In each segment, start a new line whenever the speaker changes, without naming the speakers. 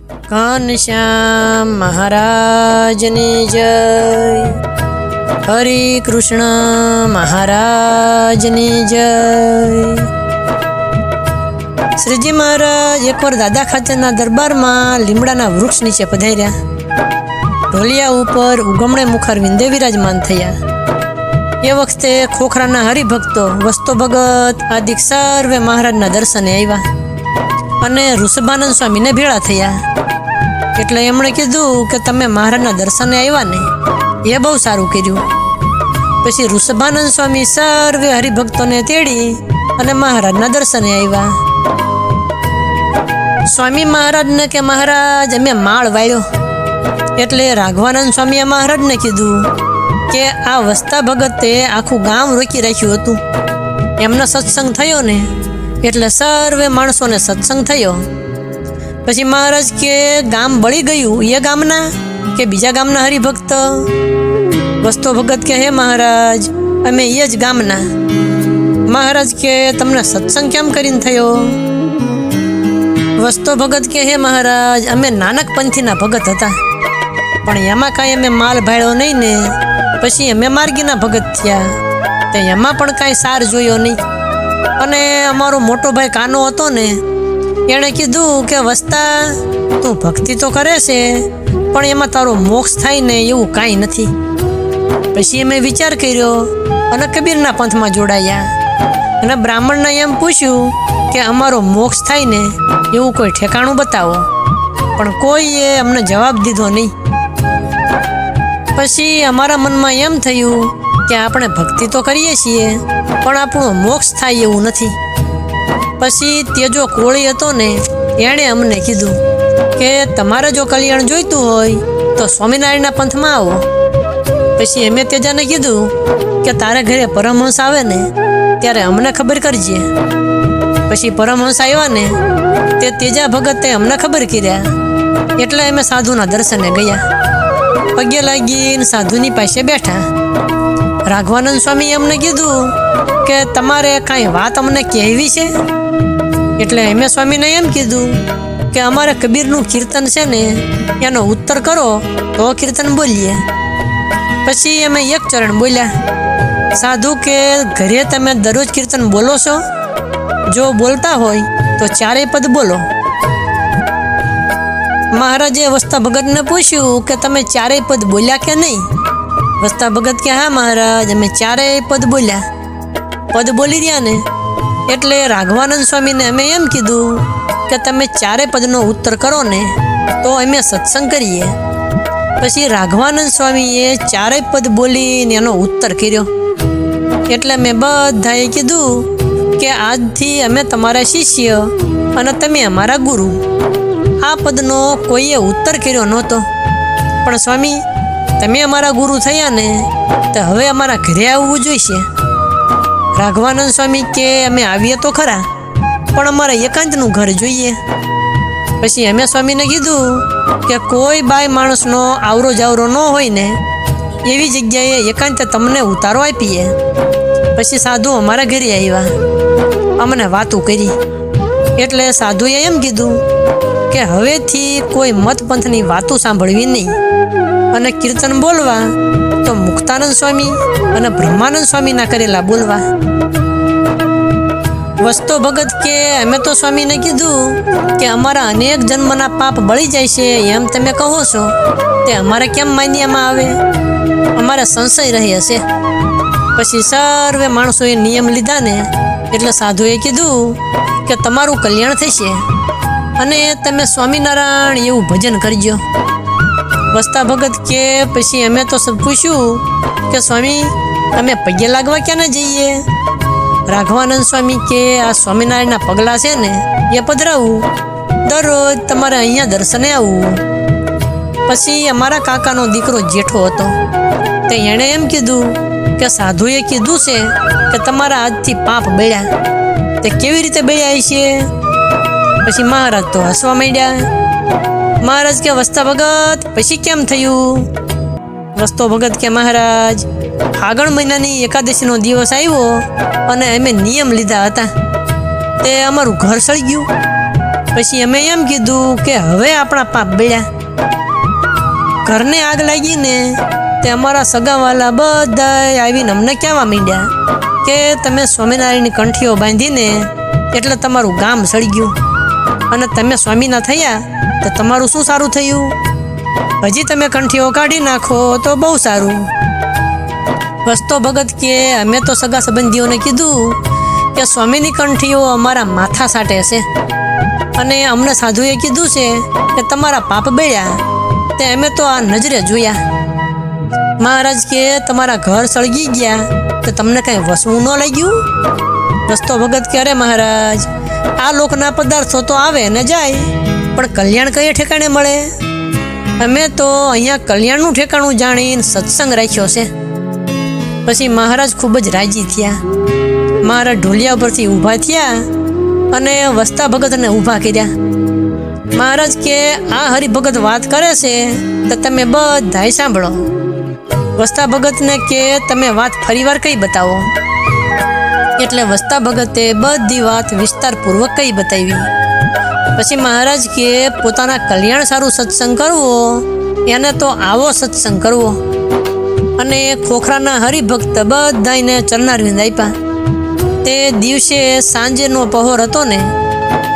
ઘનશ્યામ મહારાજની જય, હરે કૃષ્ણ મહારાજની જય. શ્રીજી મહારાજ એકવાર દાદા ખાચરના દરબારમાં લીમડાના વૃક્ષ નીચે પધાર્યા. ઢોલિયા ઉપર ઉગમણે મુખારવિંદે વિરાજમાન થયા. એ વખતે ખોખરાના હરિભક્તો વસ્તો ભગત આદિક સર્વે મહારાજના દર્શને આવ્યા અને ઋષભાનંદ સ્વામીને ભેળા થયા. એટલે એમણે કીધું કે તમે મહારાજના દર્શને આવ્યા ને, એ બહુ સારું કર્યું. પછી ઋષભાનંદ સ્વામી સર્વે હરિભક્તોને તેડી અને મહારાજના દર્શને આવ્યા. સ્વામી મહારાજને કે મહારાજ અમે માળ વાળ્યો. એટલે રાઘવાનંદ સ્વામીએ મહારાજને કીધું કે આ વસ્તા ભગતે આખું ગામ રોકી રાખ્યું હતું. એમનો સત્સંગ થયો ને એટલે સર્વે માણસોને સત્સંગ થયો. પછી મહારાજ કે ગામ બળી ગયું એ ગામના કે બીજા ગામના હરિભક્ત? વસ્તો ભગત કે હે મહારાજ અમે એ જ ગામના. મહારાજ કે તમને સત્સંગ કેમ કરીને થયો? વસ્તો ભગત કે હે મહારાજ અમે નાનક પંથીના ભગત હતા, પણ એમાં કાંઈ અમે માલ ભાળ્યો નહીં ને પછી અમે માર્ગીના ભગત થયા. તે એમાં પણ કાંઈ સાર જોયો નહીં. અને અમારો મોટો ભાઈ કાનો હતો ને, એણે કીધું કે વસ્તા તું ભક્તિ તો કરે છે પણ એમાં તારો મોક્ષ થાય ને એવું કાંઈ નથી. પછી અમે વિચાર કર્યો અને કબીરના પંથમાં જોડાયા અને બ્રાહ્મણને એમ પૂછ્યું કે અમારો મોક્ષ થાય ને એવું કોઈ ઠેકાણું બતાવો, પણ કોઈએ અમને જવાબ દીધો નહીં. પછી અમારા મનમાં એમ થયું કે આપણે ભક્તિ તો કરીએ છીએ પણ આપણો મોક્ષ થાય એવું નથી. પછી તેજો કોળી હતો ને, એણે અમને કીધું કે તમારે જો કલ્યાણ જોઈતું હોય તો સ્વામિનારાયણના પંથમાં આવો. પછી અમે તેજાને કીધું કે તારે ઘરે પરમહંસ આવે ને ત્યારે અમને ખબર કરજે. પછી પરમહંસ આવ્યા ને તે તેજા ભગતે અમને ખબર કર્યા. એટલે અમે સાધુના દર્શને ગયા. પગે લાગીને સાધુની પાસે બેઠા. રાઘવાનંદ સ્વામીએ અમને કીધું કે તમારે કાંઈ વાત અમને કહેવી છે? એટલે અમે સ્વામીને એમ કીધું કે અમારે કબીરનું કીર્તન છે ને એનો ઉત્તર કરો તો કીર્તન બોલીએ. પછી અમે એક ચરણ બોલ્યા. સાધુ કે ઘરે તમે દરરોજ કીર્તન બોલો છો? જો બોલતા હોય તો ચારેય પદ બોલો. મહારાજે વસ્તા ભગતને પૂછ્યું કે તમે ચારેય પદ બોલ્યા કે નહીં? વસ્તા ભગત કે હા મહારાજ અમે ચારેય પદ બોલ્યા. પદ બોલી રહ્યા ને એટલે રાઘવાનંદ સ્વામીને અમે એમ કીધું કે તમે ચારેય પદનો ઉત્તર કરો ને તો અમે સત્સંગ કરીએ. પછી રાઘવાનંદ સ્વામીએ ચારેય પદ બોલીને એનો ઉત્તર કર્યો. એટલે મેં બધાએ કીધું કે આજથી અમે તમારા શિષ્ય અને તમે અમારા ગુરુ. આ પદનો કોઈએ ઉત્તર કર્યો નહોતો. પણ સ્વામી તમે અમારા ગુરુ થયા ને તો હવે અમારા ઘરે આવવું જોઈશે. રાઘવાનંદ સ્વામી કે અમે આવીએ તો ખરા પણ અમારે એકાંતનું ઘર જોઈએ. પછી અમે સ્વામીને કીધું કે કોઈ બાય માણસનો આવરો જાવરો ન હોય ને એવી જગ્યાએ એકાંતે તમને ઉતારો આપીએ. પછી સાધુ અમારા ઘરે આવ્યા, અમને વાતું કરી. એટલે સાધુએ એમ કીધું કે હવેથી કોઈ મતપંથની વાતો સાંભળવી નહીં અને કીર્તન બોલવા તો મુક્તાનંદ સ્વામી અને બ્રહ્માનંદ સ્વામીના કરેલા બોલવા. વસ્તો ભગત કે અમે તો સ્વામીને કીધું કે અમારા અનેક જન્મના પાપ બળી જાય છે એમ તમે કહો છો, તે અમારે કેમ માન્યમાં આવે? અમારે સંશય રહે છે. પછી સર્વે માણસોએ નિયમ લીધા ને એટલે સાધુએ કીધું કે તમારું કલ્યાણ થશે અને તમે સ્વામિનારાયણ એવું ભજન કરજો. વસ્તા ભગત કે પછી અમે તો પૂછ્યું કે સ્વામી અમે પગે લાગવા ક્યાં ના જઈએ? રાઘવાનંદ સ્વામી કે આ સ્વામિનારાયણના પગલાં છે ને એ પધરાવું, દરરોજ તમારે અહીંયા દર્શને આવવું. પછી અમારા કાકાનો દીકરો જેઠો હતો, તે એણે એમ કીધું કે સાધુએ કીધું છે કે તમારા આજથી પાપ બળ્યા. તે કેવી રીતે બળ્યા છે? પછી મહારાજ તો હસવા માંડ્યા. મહારાજ કે વસ્તા ભગત પછી કેમ થયું? વસ્તો ભગત કે મહારાજ ફાગણ મહિનાની એકાદશીનો દિવસ આવ્યો અને અમે નિયમ લીધા હતા, તે અમારું ઘર સળી ગયું. પછી અમે એમ કીધું કે હવે આપણા પાપ બળ્યા. ઘરને આગ લાગીને તે અમારા સગાવાલા બધા આવીને અમને કહેવા માંડ્યા કે તમે સ્વામિનારાયણની કંઠીઓ બાંધીને એટલે તમારું ગામ સળી ગયું, અને તમે સ્વામીના થયા તો તમારું શું સારું થયું? હજી તમે કંઠીઓ કાઢી નાખો તો બહુ સારું. વસ્તો ભગત કે અમે તો સગા સંબંધીઓને કીધું કે સ્વામીની કંઠીઓ અમારા માથા સાટે છે, અને અમને સાધુએ કીધું છે કે તમારા પાપ બળ્યા તે અમે તો આ નજરે જોયા. મહારાજ કે તમારા ઘર સળગી ગયા તો તમને કંઈ વસવું ન લાગ્યું? વસ્તો ભગત કે અરે મહારાજ, આ લોકના પદાર્થો તો આવે ને જાય, પણ કલ્યાણ કઈ ઠેકાણે મળે? અમે તો અહીંયા કલ્યાણનું ઠેકાણું જાણીને સત્સંગ રાખ્યો છે. પછી મહારાજ ખૂબ જ રાજી થયા. મહારાજ ઢોલિયા ઉપરથી ઊભા થયા અને વસ્તા ભગતને ઊભા કર્યા. મહારાજ કે આ હરિભગત વાત કરે છે તો તમે બધાય સાંભળો. વસ્તા ભગતને કે તમે વાત ફરીવાર કઈ બતાવો. એટલે વસ્તા ભગતે બધી વાત વિસ્તારપૂર્વક કઈ બતાવી. પછી મહારાજ કે પોતાના કલ્યાણ સારું સત્સંગ કરવો એને તો આવો સત્સંગ કરવો. અને ખોખરાના હરિભક્ત બધાને ચરણારવિંદ આપ્યા. તે દિવસે સાંજેનો પહોર હતો ને,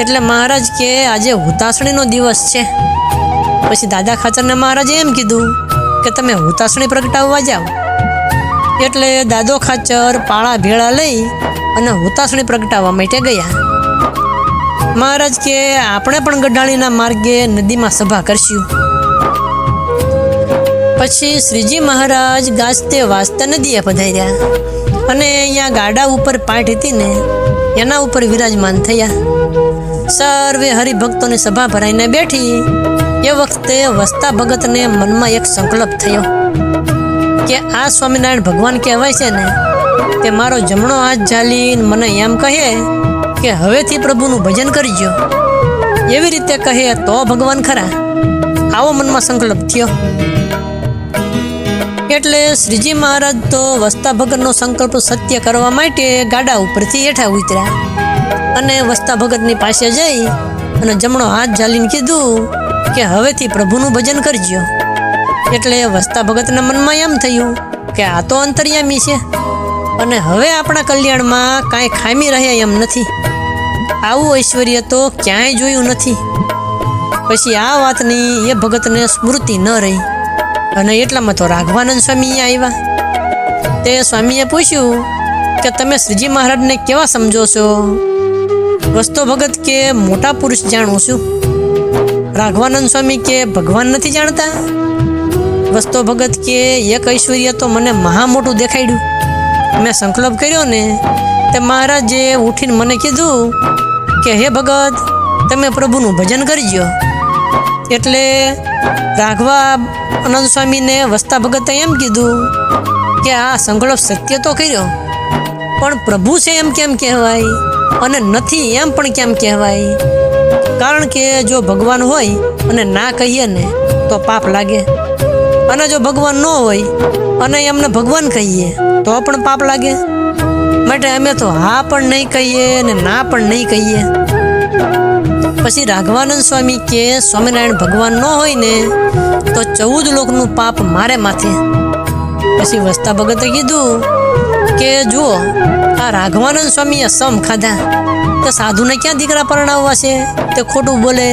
એટલે મહારાજ કે આજે હુતાસણીનો દિવસ છે. પછી દાદા ખાચરને મહારાજે એમ કીધું કે તમે હુતાસણી પ્રગટાવવા જાઓ. એટલે દાદો ખાચર પાળા ભેળા લઈ અને હુતાસણી પ્રગટાવવા માટે ગયા. મહારાજ કે આપણે પણ ગઢાળીના માર્ગે નદીમાં સભા કરશું. પછી શ્રીજી મહારાજ ગાજતે વાજતે નદીએ પધાર્યા અને અહીંયા ગાડા ઉપર પાટ હતી ને એના ઉપર વિરાજમાન થયા. સર્વે હરિભક્તોની સભા ભરાઈને બેઠી. એ વખતે વસ્તા ભગતને મનમાં એક સંકલ્પ થયો કે આ સ્વામિનારાયણ ભગવાન કહેવાય છે ને, તે મારો જમણો હાથ ઝાલીને મને એમ કહે કે હવેથી પ્રભુનું ભજન કરજો. એવી રીતે કહે તો ભગવાન ખરા. આવો મનમાં સંકલ્પ થયો. એટલે શ્રીજી મહારાજ તો વસ્તા ભગતનો સંકલ્પ સત્ય કરવા માટે ગાડા ઉપરથી હેઠા ઉતર્યા અને વસ્તા ભગતની પાસે જઈ અને જમણો હાથ ઝાલીને કીધું કે હવેથી પ્રભુનું ભજન કરજો. એટલે વસ્તા ભગતના મનમાં એમ થયું કે આ તો અંતર્યામી છે અને હવે આપણા કલ્યાણમાં કાંઈ ખામી રહે એમ નથી. આવું ઐશ્વર્ય તો ક્યાંય જોયું નથી. પછી આ વાતની એ ભગતને સ્મૃતિ ન રહી અને એટલામાં તો રાઘવાનંદ સ્વામી આવ્યા. તે સ્વામીએ પૂછ્યું કે તમે શ્રીજી મહારાજને કેવા સમજો છો? વસ્તો ભગત કે મોટા પુરુષ જાણું છું. રાઘવાનંદ સ્વામી કે ભગવાન નથી જાણતા? વસ્તો ભગત કે એક ઐશ્વર્ય તો મને મહા મોટું દેખાડ્યું. મેં સંકલ્પ કર્યો ને તે મહારાજે ઉઠીને મને કીધું કે હે ભગત, તમે પ્રભુનું ભજન કરજો. એટલે રાઘવાનંદ સ્વામીને વસ્તા ભગતે એમ કીધું કે આ સંકલ્પ સત્ય તો કર્યો, પણ પ્રભુ છે એમ કેમ કહેવાય અને નથી એમ પણ કેમ કહેવાય? કારણ કે જો ભગવાન હોય અને ના કહીએ ને તો પાપ લાગે, અને જો ભગવાન ન હોય અને એમને ભગવાન કહીએ તો પણ પાપ લાગે. માટે અમે તો હા પણ નહીં કહીએ ને ના પણ નહીં કહીએ. પછી રાઘવાનંદ સ્વામી કે સ્વામિનારાયણ ભગવાન ન હોય ને તો 14 લોકનું પાપ મારે માથે. પછી વસ્તા ભગતે કીધું કે જુઓ, આ રાઘવાનંદ સ્વામીએ સમ ખાધા, તો સાધુને ક્યાં દીકરા પરણાવવા છે? તે ખોટું બોલે.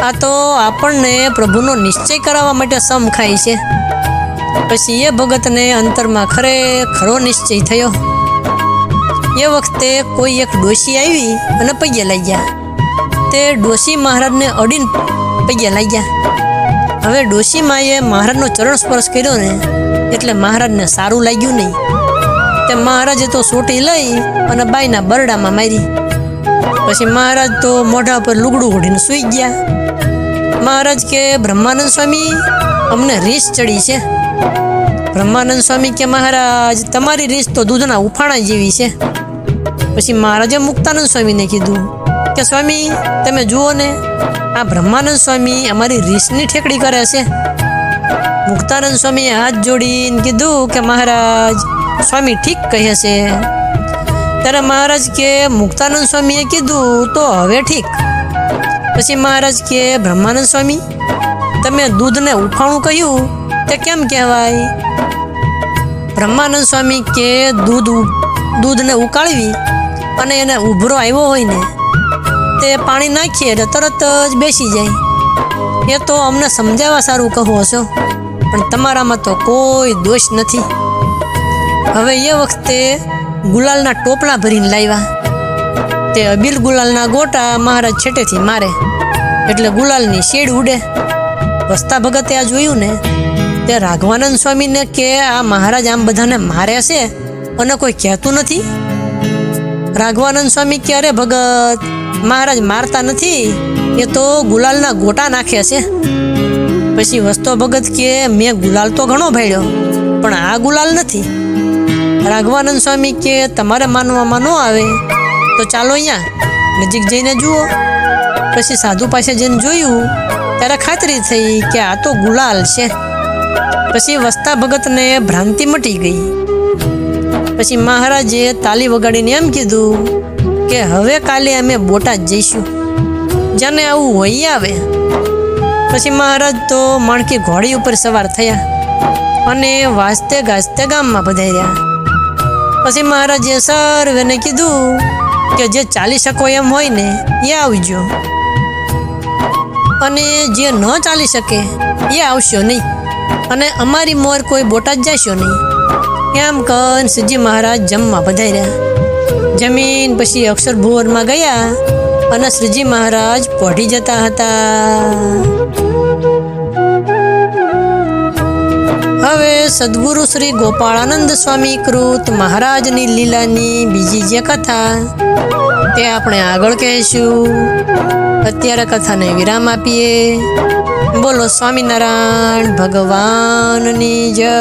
આ તો આપણને પ્રભુનો નિશ્ચય કરાવવા માટે સમ ખાય છે. પછી એ ભગતને અંતરમાં ખરો નિશ્ચય થયો. એ વખતે કોઈ એક ડોશી આવી અને પગે લાગ્યા. તે ડોશી મહારાજને અડીને પગે લાગ્યા. હવે ડોશી માએ મહારાજનો ચરણ સ્પર્શ કર્યો ને એટલે મહારાજને સારું લાગ્યું નહીં. તે મહારાજે તો સોટી લઈ અને બાઈના બરડામાં મારી. પછી મહારાજ તો મોઢા પર લુગડું ઓઢીને સૂઈ ગયા. મહારાજ કે બ્રહ્માનંદ સ્વામી, અમને રીસ ચડી છે. બ્રહ્માનંદ સ્વામી કે મહારાજ, તમારી રીસ તો દૂધના ઉફાણા જેવી છે. પછી મહારાજે મુક્તાનંદ સ્વામીને કીધું કે સ્વામી, તમે જુઓ ને, આ બ્રહ્માનંદ સ્વામી અમારી રીસની ઠેકડી કરે છે. મુક્તાનંદ સ્વામીએ હાથ જોડીને કીધું કે મહારાજ, સ્વામી ઠીક કહે છે. ત્યારે મહારાજ કે મુક્તાનંદ સ્વામીએ કીધું તો હવે ઠીક, પછી મહારાજ કે બ્રહ્માનંદ સ્વામી, તમે દૂધને ઉફાણું કહ્યું તે કેમ કહેવાય? બ્રહ્માનંદ સ્વામી કે દૂધને ઉકાળવી અને એને ઉભરો આવ્યો હોય ને તે પાણી નાખીએ એટલે તરત જ બેસી જાય. એ તો અમને સમજાવવા સારું કહો છો, પણ તમારામાં તો કોઈ દોષ નથી. હવે એ વખતે ગુલાલના ટોપલા ભરીને લાવ્યા. તે અબીલ ગુલાલના ગોટા મહારાજ છેટેથી મારે એટલે ગુલાલની શેડ ઉડે. વસ્તા ભગતે આ જોયું ને તે રાઘવાનંદ સ્વામીને કે આ મહારાજ આમ બધાને મારે છે અને કોઈ કહેતું નથી. રાઘવાનંદ સ્વામી કે અરે ભગત, મહારાજ મારતા નથી, એ તો ગુલાલના ગોટા નાખે છે. પછી વસ્તો ભગત કે મેં ગુલાલ તો ઘણો ભાડ્યો પણ આ ગુલાલ નથી. રાઘવાનંદ સ્વામી કે તમારે માનવામાં ન આવે તો ચાલો અહીંયા નજીક જઈને જુઓ. પછી સાધુ પાસે જઈને જોયું ત્યારે ખાતરી થઈ કે આ તો ગુલાલ છે. પછી વસ્તા ભગતને ભ્રાંતિ મટી ગઈ. પછી મહારાજે તાલી વગાડીને એમ કીધું કે હવે કાલે અમે બોટાદ જઈશું, જેને આવું હોય આવે. પછી મહારાજ તો માણકી ઘોડી ઉપર સવાર થયા અને વાજતે ગાજતે ગામમાં પધાર્યા. પછી મહારાજે સર્વેને કીધું કે જે ચાલી શકો એમ હોય ને એ આવજો અને જે ન ચાલી શકે એ આવશો નહીં અને અમારી મોર કોઈ બોટાદ જશો નહીં. એમ કન શ્રીજી મહારાજ જમવા પધાર્યા. જમીન પછી અક્ષર ભુવનમાં ગયા અને શ્રીજી મહારાજ પોઢી જતા હતા. હવે સદગુરુ શ્રી ગોપાળાનંદ સ્વામી કૃત મહારાજની લીલાની બીજી જે કથા તે આપણે આગળ કહીશું. અત્યારે કથાને વિરામ આપીએ. બોલો સ્વામિનારાયણ ભગવાનની જય.